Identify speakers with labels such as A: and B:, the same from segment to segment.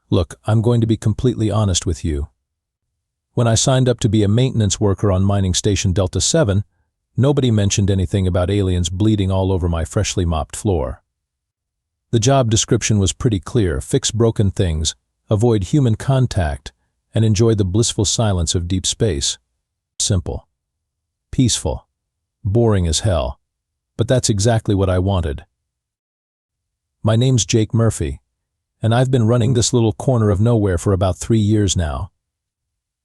A: Look, I'm going to be completely honest with you. When I signed up to be a maintenance worker on mining station Delta 7, nobody mentioned anything about aliens bleeding all over my freshly mopped floor. The job description was pretty clear: fix broken things, avoid human contact, and enjoy the blissful silence of deep space. Simple. Peaceful. Boring as hell. But that's exactly what I wanted. My name's Jake Murphy, and I've been running this little corner of nowhere for about 3 years now.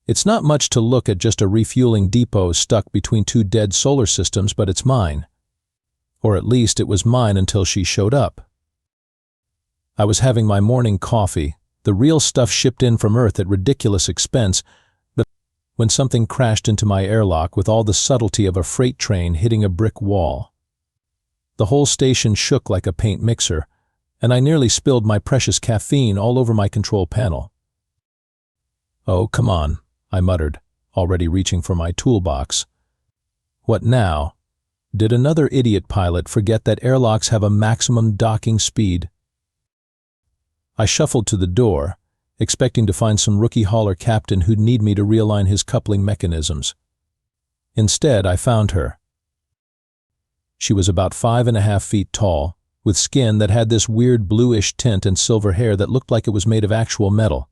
A: It's not much to look at, just a refueling depot stuck between two dead solar systems, but it's mine. Or at least it was mine until she showed up. I was having my morning coffee, the real stuff shipped in from Earth at ridiculous expense, but when something crashed into my airlock with all the subtlety of a freight train hitting a brick wall. The whole station shook like a paint mixer, and I nearly spilled my precious caffeine all over my control panel. "Oh, come on," I muttered, already reaching for my toolbox. What now? Did another idiot pilot forget that airlocks have a maximum docking speed? I shuffled to the door, expecting to find some rookie hauler captain who'd need me to realign his coupling mechanisms. Instead, I found her. She was about 5.5 feet tall, with skin that had this weird bluish tint and silver hair that looked like it was made of actual metal.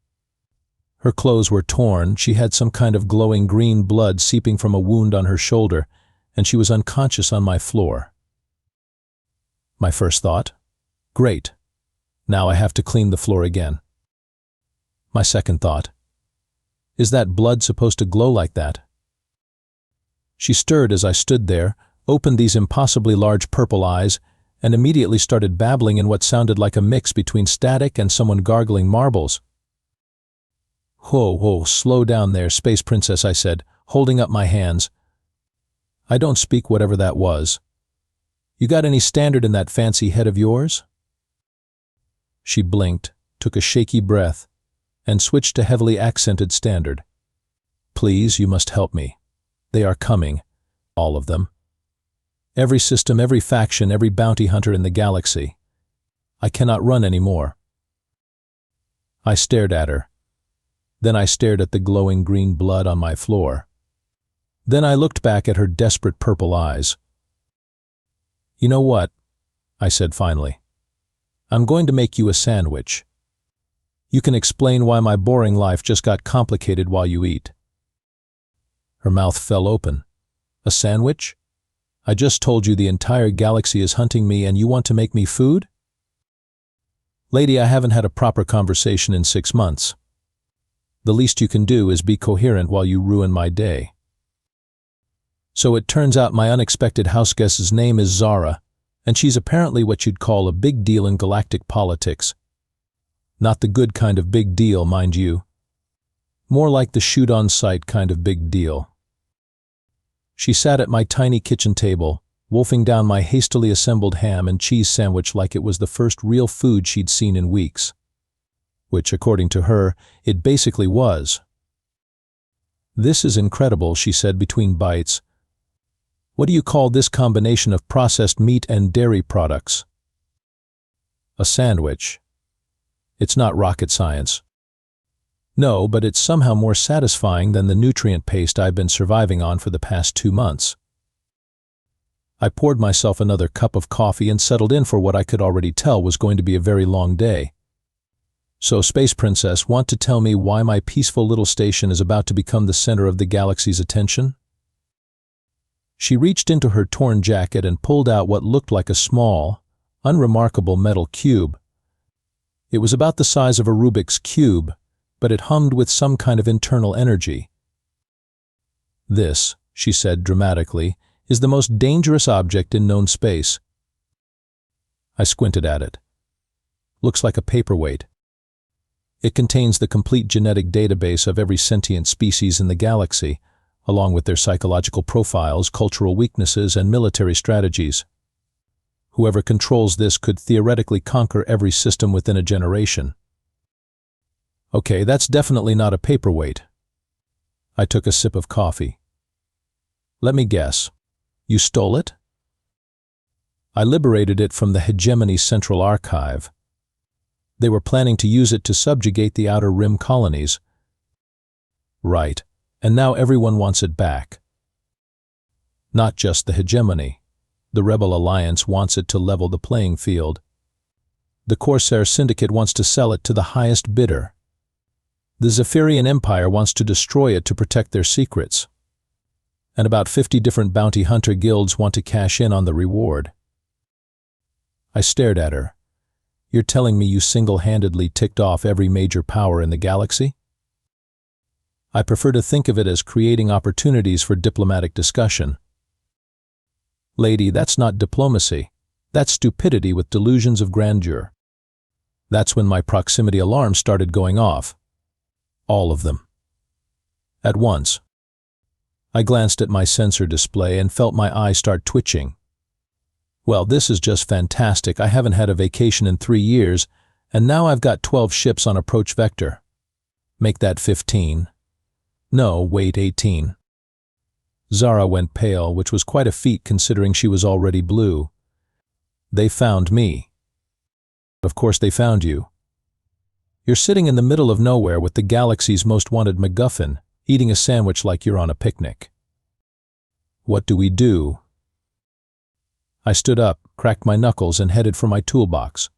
A: Her clothes were torn, she had some kind of glowing green blood seeping from a wound on her shoulder, and she was unconscious on my floor. My first thought? Great. Now I have to clean the floor again. My second thought? Is that blood supposed to glow like that? She stirred as I stood there, opened these impossibly large purple eyes, and immediately started babbling in what sounded like a mix between static and someone gargling marbles. "Whoa, slow down there, Space Princess," I said, holding up my hands. "I don't speak whatever that was. You got any standard in that fancy head of yours?" She blinked, took a shaky breath, and switched to heavily accented standard. "Please, you must help me. They are coming. All of them. Every system, every faction, every bounty hunter in the galaxy. I cannot run anymore." I stared at her. Then I stared at the glowing green blood on my floor. Then I looked back at her desperate purple eyes. "You know what?" I said finally. "I'm going to make you a sandwich. You can explain why my boring life just got complicated while you eat." Her mouth fell open. "A sandwich? I just told you the entire galaxy is hunting me and you want to make me food?" "Lady, I haven't had a proper conversation in 6 months. The least you can do is be coherent while you ruin my day." So it turns out my unexpected houseguest's name is Zara, and she's apparently what you'd call a big deal in galactic politics. Not the good kind of big deal, mind you. More like the shoot-on-sight kind of big deal. She sat at my tiny kitchen table, wolfing down my hastily assembled ham and cheese sandwich like it was the first real food she'd seen in weeks. Which, according to her, it basically was. "This is incredible," she said between bites. "What do you call this combination of processed meat and dairy products?" "A sandwich. It's not rocket science." "No, but it's somehow more satisfying than the nutrient paste I've been surviving on for the past 2 months. I poured myself another cup of coffee and settled in for what I could already tell was going to be a very long day. "So, Space Princess, want to tell me why my peaceful little station is about to become the center of the galaxy's attention?" She reached into her torn jacket and pulled out what looked like a small, unremarkable metal cube. It was about the size of a Rubik's Cube, but it hummed with some kind of internal energy. "This," she said dramatically, "is the most dangerous object in known space." I squinted at it. "Looks like a paperweight. It contains the complete genetic database of every sentient species in the galaxy, along with their psychological profiles, cultural weaknesses, and military strategies. Whoever controls this could theoretically conquer every system within a generation." "Okay, that's definitely not a paperweight." I took a sip of coffee. "Let me guess. You stole it?" "I liberated it from the Hegemony Central Archive." They were planning to use it to subjugate the Outer Rim colonies. Right, and now everyone wants it back. Not just the hegemony. The Rebel Alliance wants it to level the playing field. The Corsair Syndicate wants to sell it to the highest bidder. The Zephyrian Empire wants to destroy it to protect their secrets. And about 50 different bounty hunter guilds want to cash in on the reward. I stared at her. You're telling me you single-handedly ticked off every major power in the galaxy? I prefer to think of it as creating opportunities for diplomatic discussion. Lady, that's not diplomacy. That's stupidity with delusions of grandeur. That's when my proximity alarm started going off. All of them. At once. I glanced at my sensor display and felt my eye start twitching. Well, this is just fantastic. I haven't had a vacation in 3 years, and now I've got 12 ships on approach vector. Make that 15. No, wait, 18. Zara went pale, which was quite a feat considering she was already blue. They found me. Of course they found you. You're sitting in the middle of nowhere with the galaxy's most wanted MacGuffin, eating a sandwich like you're on a picnic. What do we do? I stood up, cracked my knuckles, and headed for my toolbox.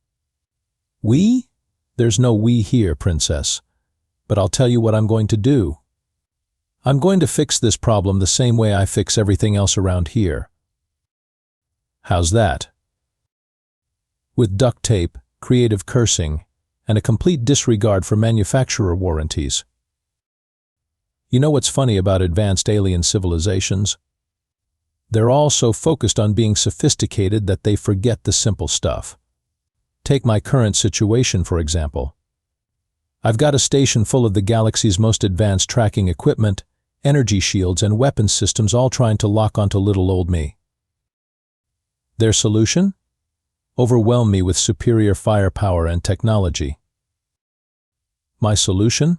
A: We? There's no we here, Princess. But I'll tell you what I'm going to do. I'm going to fix this problem the same way I fix everything else around here. How's that? With duct tape, creative cursing, and a complete disregard for manufacturer warranties. You know what's funny about advanced alien civilizations? They're all so focused on being sophisticated that they forget the simple stuff. Take my current situation, for example. I've got a station full of the galaxy's most advanced tracking equipment, energy shields, and weapons systems all trying to lock onto little old me. Their solution? Overwhelm me with superior firepower and technology. My solution?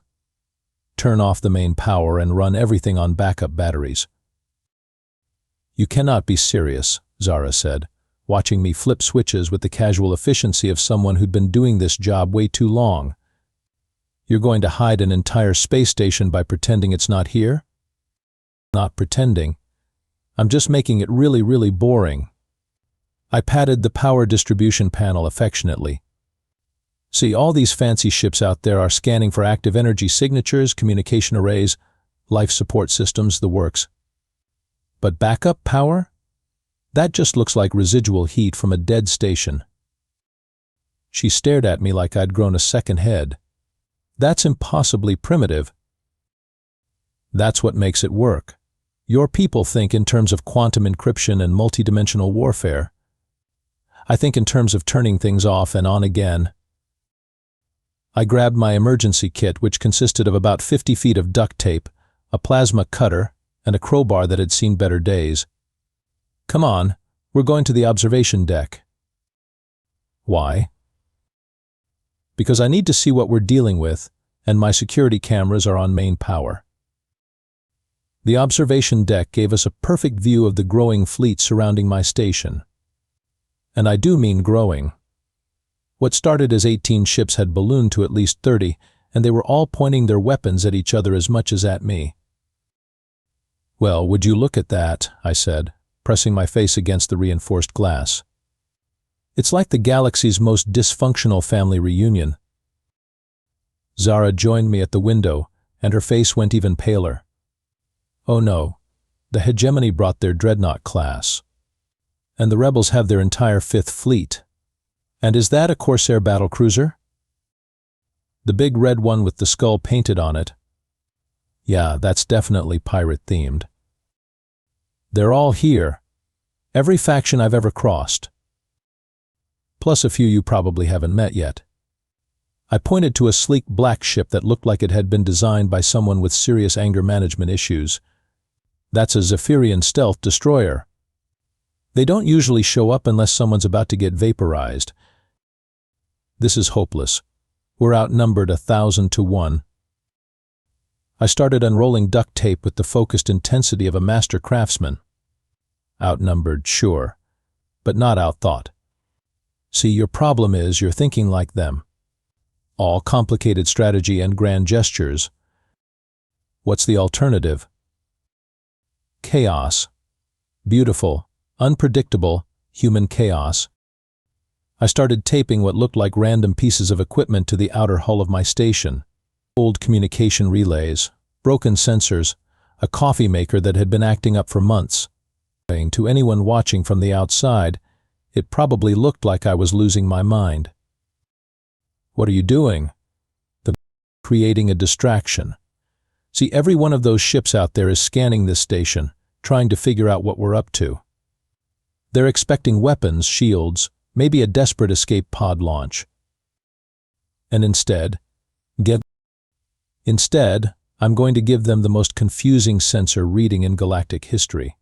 A: Turn off the main power and run everything on backup batteries. You cannot be serious, Zara said, watching me flip switches with the casual efficiency of someone who'd been doing this job way too long. You're going to hide an entire space station by pretending it's not here? Not pretending. I'm just making it really, really boring. I patted the power distribution panel affectionately. See, all these fancy ships out there are scanning for active energy signatures, communication arrays, life support systems, the works. But backup power? That just looks like residual heat from a dead station. She stared at me like I'd grown a second head. That's impossibly primitive. That's what makes it work. Your people think in terms of quantum encryption and multidimensional warfare. I think in terms of turning things off and on again. I grabbed my emergency kit, which consisted of about 50 feet of duct tape, a plasma cutter, and a crowbar that had seen better days. Come on, we're going to the observation deck. Why? Because I need to see what we're dealing with, and my security cameras are on main power. The observation deck gave us a perfect view of the growing fleet surrounding my station. And I do mean growing. What started as 18 ships had ballooned to at least 30, and they were all pointing their weapons at each other as much as at me. Well, would you look at that, I said, pressing my face against the reinforced glass. It's like the galaxy's most dysfunctional family reunion. Zara joined me at the window, and her face went even paler. Oh no, the hegemony brought their dreadnought class. And the rebels have their entire 5th fleet. And is that a Corsair battlecruiser? The big red one with the skull painted on it. Yeah, that's definitely pirate-themed. They're all here. Every faction I've ever crossed. Plus a few you probably haven't met yet. I pointed to a sleek black ship that looked like it had been designed by someone with serious anger management issues. That's a Zephyrian stealth destroyer. They don't usually show up unless someone's about to get vaporized. This is hopeless. We're outnumbered 1,000 to 1. I started unrolling duct tape with the focused intensity of a master craftsman. Outnumbered, sure, but not outthought. See, your problem is you're thinking like them. All complicated strategy and grand gestures. What's the alternative? Chaos. Beautiful, unpredictable, human chaos. I started taping what looked like random pieces of equipment to the outer hull of my station. Old communication relays, broken sensors, a coffee maker that had been acting up for months. To anyone watching from the outside, it probably looked like I was losing my mind. What are you doing? Creating a distraction. See, every one of those ships out there is scanning this station, trying to figure out what we're up to. They're expecting weapons, shields, maybe a desperate escape pod launch. And instead, I'm going to give them the most confusing sensor reading in galactic history.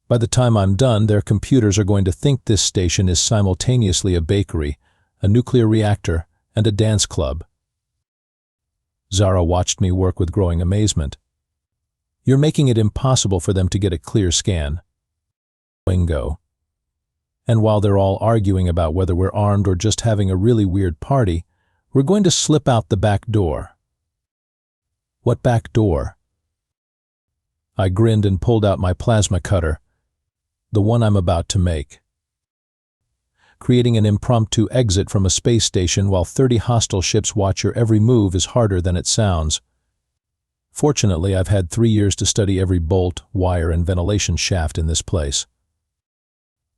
A: By the time I'm done, their computers are going to think this station is simultaneously a bakery, a nuclear reactor, and a dance club. Zara watched me work with growing amazement. You're making it impossible for them to get a clear scan. Wingo. And while they're all arguing about whether we're armed or just having a really weird party, we're going to slip out the back door. What back door? I grinned and pulled out my plasma cutter, the one I'm about to make. Creating an impromptu exit from a space station while 30 hostile ships watch your every move is harder than it sounds. Fortunately, I've had 3 years to study every bolt, wire, and ventilation shaft in this place.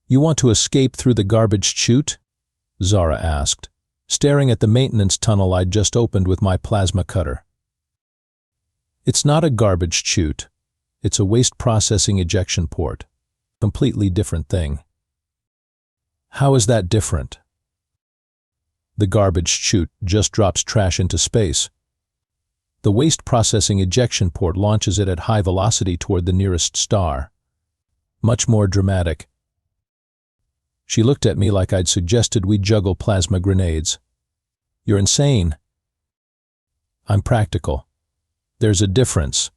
A: You want to escape through the garbage chute? Zara asked, staring at the maintenance tunnel I'd just opened with my plasma cutter. It's not a garbage chute. It's a waste processing ejection port. Completely different thing. How is that different? The garbage chute just drops trash into space. The waste processing ejection port launches it at high velocity toward the nearest star. Much more dramatic. She looked at me like I'd suggested we juggle plasma grenades. You're insane. I'm practical. There's a difference.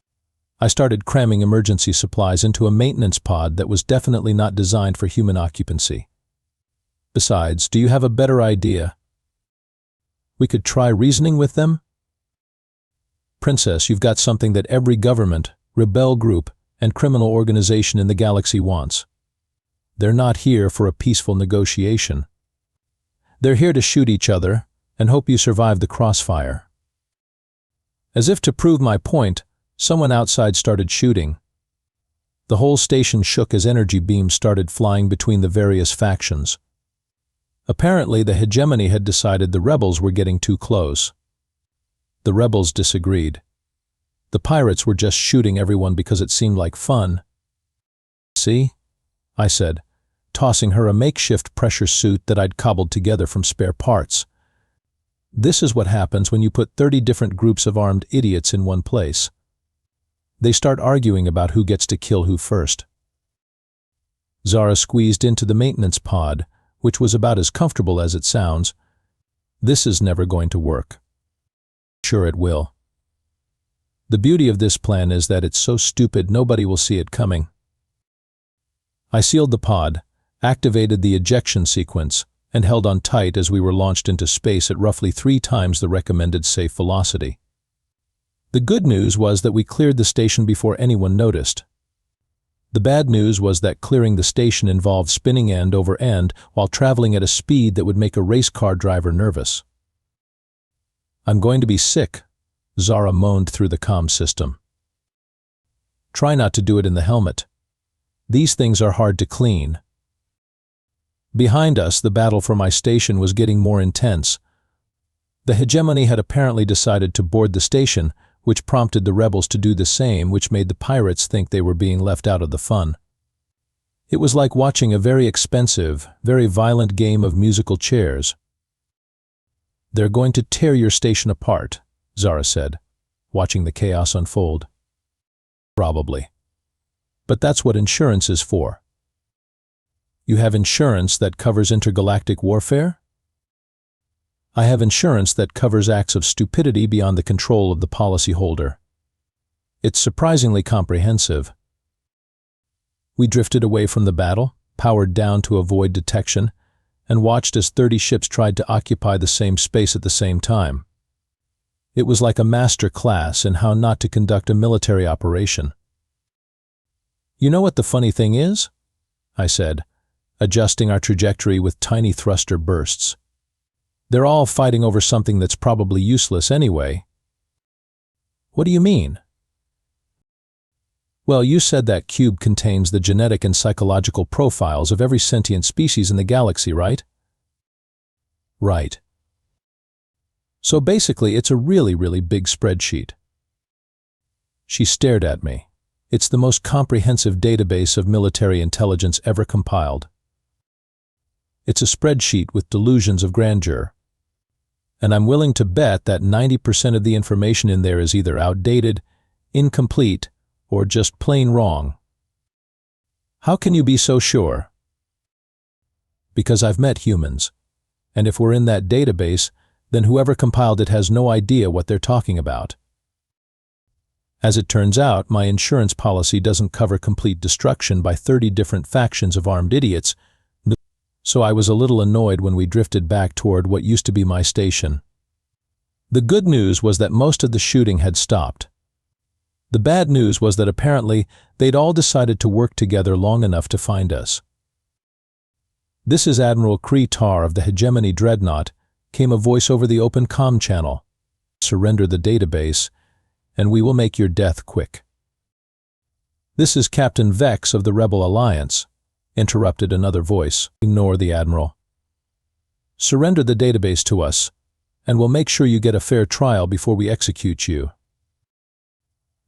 A: I started cramming emergency supplies into a maintenance pod that was definitely not designed for human occupancy. Besides, do you have a better idea? We could try reasoning with them? Princess, you've got something that every government, rebel group, and criminal organization in the galaxy wants. They're not here for a peaceful negotiation. They're here to shoot each other and hope you survive the crossfire. As if to prove my point, someone outside started shooting. The whole station shook as energy beams started flying between the various factions. Apparently, the hegemony had decided the rebels were getting too close. The rebels disagreed. The pirates were just shooting everyone because it seemed like fun. See? I said, tossing her a makeshift pressure suit that I'd cobbled together from spare parts. This is what happens when you put 30 different groups of armed idiots in one place. They start arguing about who gets to kill who first. Zara squeezed into the maintenance pod, which was about as comfortable as it sounds. This is never going to work. Sure it will. The beauty of this plan is that it's so stupid nobody will see it coming. I sealed the pod, activated the ejection sequence, and held on tight as we were launched into space at roughly 3 times the recommended safe velocity. The good news was that we cleared the station before anyone noticed. The bad news was that clearing the station involved spinning end over end while traveling at a speed that would make a race car driver nervous. I'm going to be sick, Zara moaned through the comm system. Try not to do it in the helmet. These things are hard to clean. Behind us, the battle for my station was getting more intense. The hegemony had apparently decided to board the station, which prompted the rebels to do the same, which made the pirates think they were being left out of the fun. It was like watching a very expensive, very violent game of musical chairs. They're going to tear your station apart, Zara said, watching the chaos unfold. Probably. But that's what insurance is for. You have insurance that covers intergalactic warfare? I have insurance that covers acts of stupidity beyond the control of the policyholder. It's surprisingly comprehensive. We drifted away from the battle, powered down to avoid detection, and watched as 30 ships tried to occupy the same space at the same time. It was like a master class in how not to conduct a military operation. "You know what the funny thing is?" I said, adjusting our trajectory with tiny thruster bursts. "They're all fighting over something that's probably useless anyway." "What do you mean?" "Well, you said that cube contains the genetic and psychological profiles of every sentient species in the galaxy, right?" "Right. So basically, it's a really, really big spreadsheet." She stared at me. "It's the most comprehensive database of military intelligence ever compiled. It's a spreadsheet with delusions of grandeur. And I'm willing to bet that 90% of the information in there is either outdated, incomplete, or just plain wrong." "How can you be so sure?" "Because I've met humans, and if we're in that database, then whoever compiled it has no idea what they're talking about. As it turns out, my insurance policy doesn't cover complete destruction by 30 different factions of armed idiots, so I was a little annoyed when we drifted back toward what used to be my station. The good news was that most of the shooting had stopped. The bad news was that apparently they'd all decided to work together long enough to find us. "This is Admiral Kree Tar of the Hegemony Dreadnought," came a voice over the open comm channel. "Surrender the database, and we will make your death quick." "This is Captain Vex of the Rebel Alliance," interrupted another voice. "Ignore the Admiral. Surrender the database to us, and we'll make sure you get a fair trial before we execute you."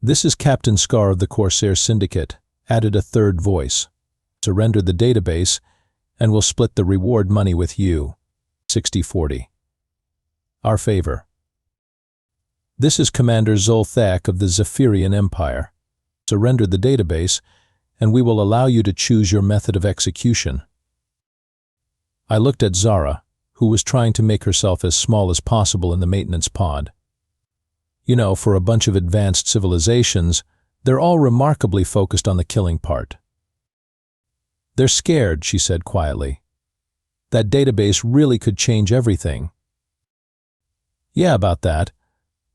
A: "This is Captain Scar of the Corsair Syndicate," added a third voice. "Surrender the database, and we'll split the reward money with you. 60-40. Our favor." "This is Commander Zolthak of the Zephyrian Empire. Surrender the database, and we will allow you to choose your method of execution." I looked at Zara, who was trying to make herself as small as possible in the maintenance pod. You know, for a bunch of advanced civilizations, they're all remarkably focused on the killing part. "They're scared," she said quietly. "That database really could change everything." "Yeah, about that.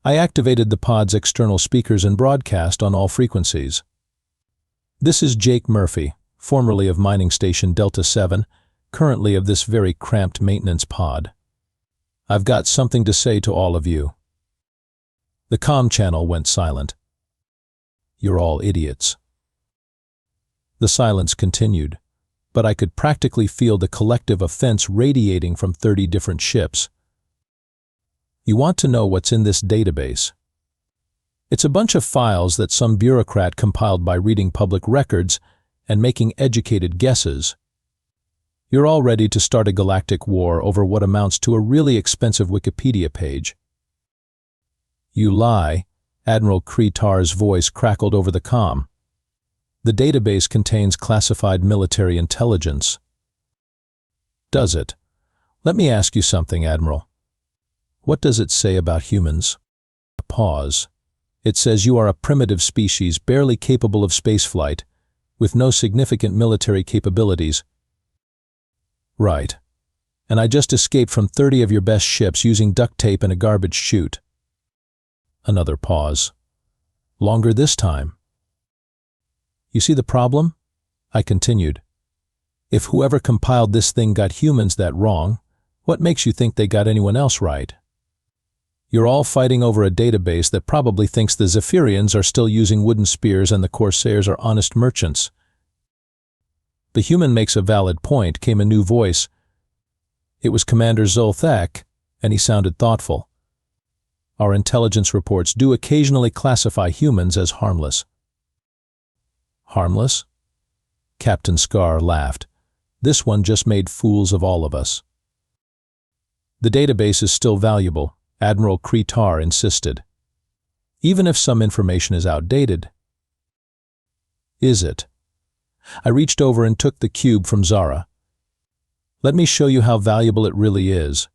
A: I activated the pod's external speakers and broadcast on all frequencies." "This is Jake Murphy, formerly of Mining Station Delta 7, currently of this very cramped maintenance pod. I've got something to say to all of you." The comm channel went silent. "You're all idiots." The silence continued, but I could practically feel the collective offense radiating from 30 different ships. "You want to know what's in this database? It's a bunch of files that some bureaucrat compiled by reading public records and making educated guesses. You're all ready to start a galactic war over what amounts to a really expensive Wikipedia page." "You lie," Admiral Kree Tar's voice crackled over the comm. "The database contains classified military intelligence." "Does it? Let me ask you something, Admiral. What does it say about humans?" A pause. "It says you are a primitive species barely capable of spaceflight, with no significant military capabilities." "Right. And I just escaped from 30 of your best ships using duct tape and a garbage chute." Another pause. "Longer this time." "You see the problem?" I continued. "If whoever compiled this thing got humans that wrong, what makes you think they got anyone else right? You're all fighting over a database that probably thinks the Zephyrians are still using wooden spears and the Corsairs are honest merchants." "The human makes a valid point," came a new voice. It was Commander Zolthak, and he sounded thoughtful. "Our intelligence reports do occasionally classify humans as harmless." "Harmless?" Captain Scar laughed. "This one just made fools of all of us." "The database is still valuable," Admiral Kree Tar insisted. "Even if some information is outdated." "Is it?" I reached over and took the cube from Zara. "Let me show you how valuable it really is."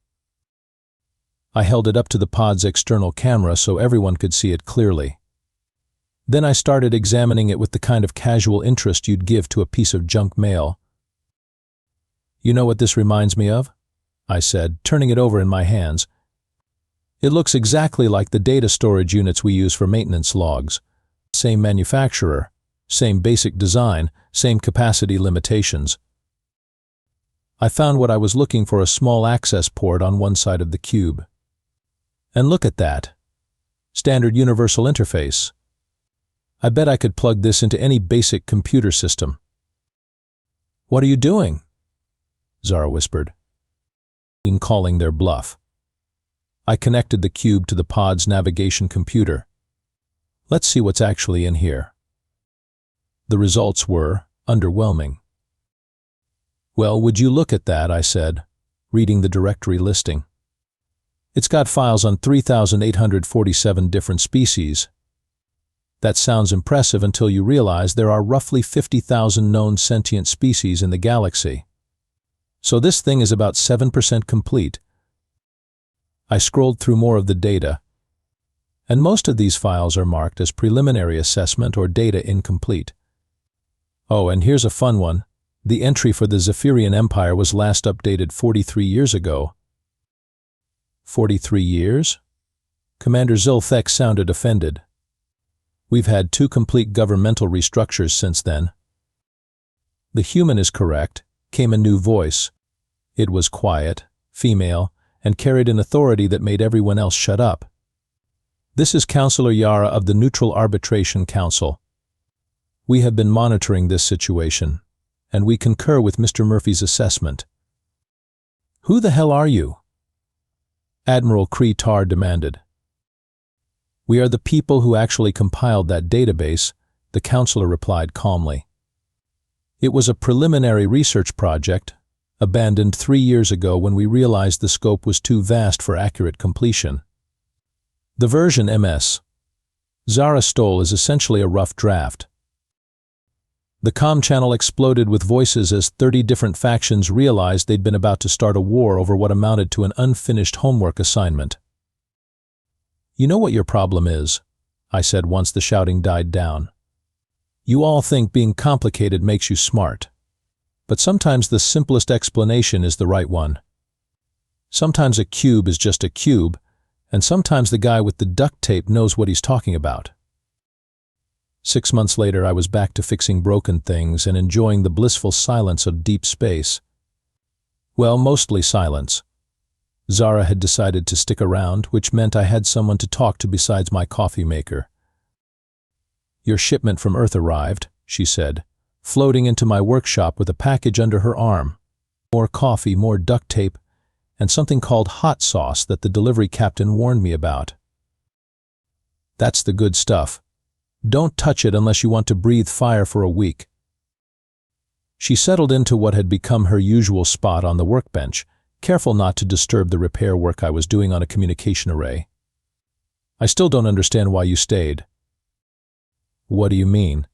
A: I held it up to the pod's external camera so everyone could see it clearly. Then I started examining it with the kind of casual interest you'd give to a piece of junk mail. You know what this reminds me of? I said, turning it over in my hands. It looks exactly like the data storage units we use for maintenance logs. Same manufacturer, same basic design, same capacity limitations. I found what I was looking for, a small access port on one side of the cube. And look at that. Standard universal interface. I bet I could plug this into any basic computer system. What are you doing? Zara whispered, calling their bluff. I connected the cube to the pod's navigation computer. Let's see what's actually in here. The results were underwhelming. Well, would you look at that, I said, reading the directory listing. It's got files on 3,847 different species. That sounds impressive until you realize there are roughly 50,000 known sentient species in the galaxy. So this thing is about 7% complete. I scrolled through more of the data, and most of these files are marked as preliminary assessment or data incomplete. Oh, and here's a fun one. The entry for the Zephyrian Empire was last updated 43 years ago. 43 years? Commander Zilthek sounded offended. We've had 2 complete governmental restructures since then. The human is correct, came a new voice. It was quiet, female, and carried an authority that made everyone else shut up. This is Counselor Yara of the Neutral Arbitration Council. We have been monitoring this situation, and we concur with Mr. Murphy's assessment. Who the hell are you? Admiral Kree-Tar demanded. We are the people who actually compiled that database, the counselor replied calmly. It was a preliminary research project, abandoned 3 years ago when we realized the scope was too vast for accurate completion. The version MS Zara stole is essentially a rough draft. The comm channel exploded with voices as 30 different factions realized they'd been about to start a war over what amounted to an unfinished homework assignment. You know what your problem is, I said once the shouting died down. You all think being complicated makes you smart. But sometimes the simplest explanation is the right one. Sometimes a cube is just a cube, and sometimes the guy with the duct tape knows what he's talking about. 6 months later, I was back to fixing broken things and enjoying the blissful silence of deep space. Well, mostly silence. Zara had decided to stick around, which meant I had someone to talk to besides my coffee maker. Your shipment from Earth arrived, she said, floating into my workshop with a package under her arm. More coffee, more duct tape, and something called hot sauce that the delivery captain warned me about. That's the good stuff. Don't touch it unless you want to breathe fire for a week. She settled into what had become her usual spot on the workbench, careful not to disturb the repair work I was doing on a communication array. I still don't understand why you stayed. What do you mean?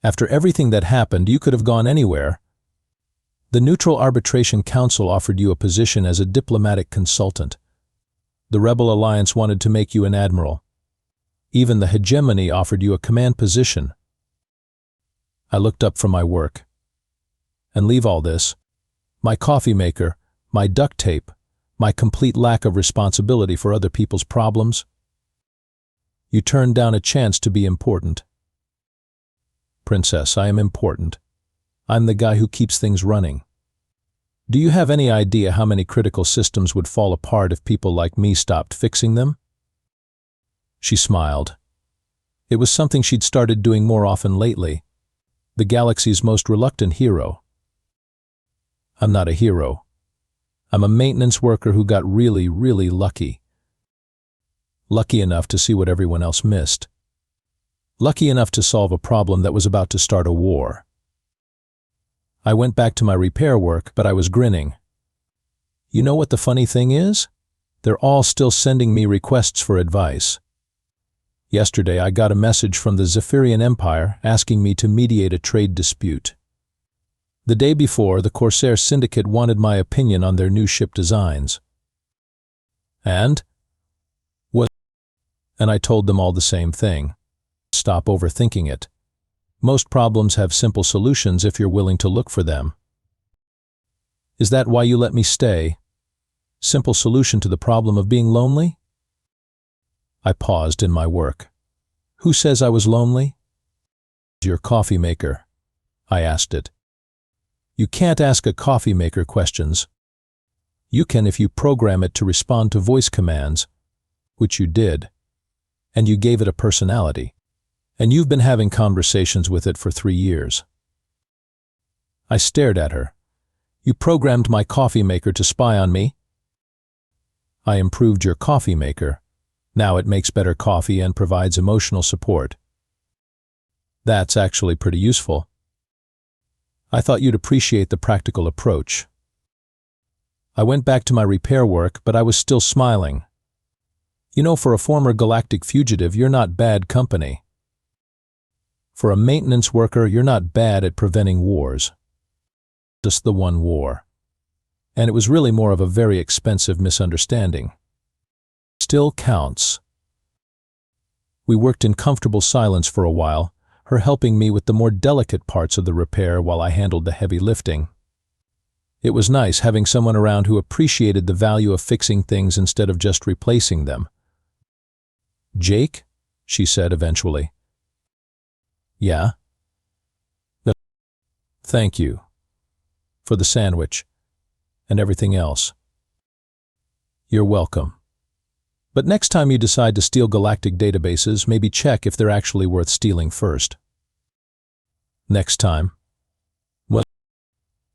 A: After everything that happened, you could have gone anywhere. The Neutral Arbitration Council offered you a position as a diplomatic consultant. The Rebel Alliance wanted to make you an admiral. Even the hegemony offered you a command position. I looked up from my work. And leave all this, my coffee maker, my duct tape, my complete lack of responsibility for other people's problems. You turned down a chance to be important. Princess, I am important. I'm the guy who keeps things running. Do you have any idea how many critical systems would fall apart if people like me stopped fixing them? She smiled. It was something she'd started doing more often lately. The galaxy's most reluctant hero. I'm not a hero. I'm a maintenance worker who got really, really lucky. Lucky enough to see what everyone else missed. Lucky enough to solve a problem that was about to start a war. I went back to my repair work, but I was grinning. You know what the funny thing is? They're all still sending me requests for advice. Yesterday, I got a message from the Zephyrian Empire asking me to mediate a trade dispute. The day before, the Corsair Syndicate wanted my opinion on their new ship designs. And I told them all the same thing. Stop overthinking it. Most problems have simple solutions if you're willing to look for them. Is that why you let me stay? Simple solution to the problem of being lonely? I paused in my work. Who says I was lonely? Your coffee maker. I asked it. You can't ask a coffee maker questions. You can if you program it to respond to voice commands, which you did, and you gave it a personality, and you've been having conversations with it for 3 years. I stared at her. You programmed my coffee maker to spy on me? I improved your coffee maker. Now it makes better coffee and provides emotional support. That's actually pretty useful. I thought you'd appreciate the practical approach. I went back to my repair work, but I was still smiling. You know, for a former galactic fugitive, you're not bad company. For a maintenance worker, you're not bad at preventing wars. Just the one war. And it was really more of a very expensive misunderstanding. Still counts. We worked in comfortable silence for a while, her helping me with the more delicate parts of the repair while I handled the heavy lifting. It was nice having someone around who appreciated the value of fixing things instead of just replacing them. Jake? She said eventually. Yeah? Thank you. For the sandwich. And everything else. You're welcome. But next time you decide to steal galactic databases, maybe check if they're actually worth stealing first. Next time. Well,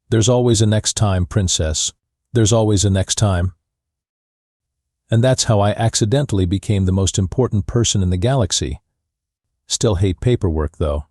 A: there's always a next time, princess. There's always a next time. And that's how I accidentally became the most important person in the galaxy. Still hate paperwork, though.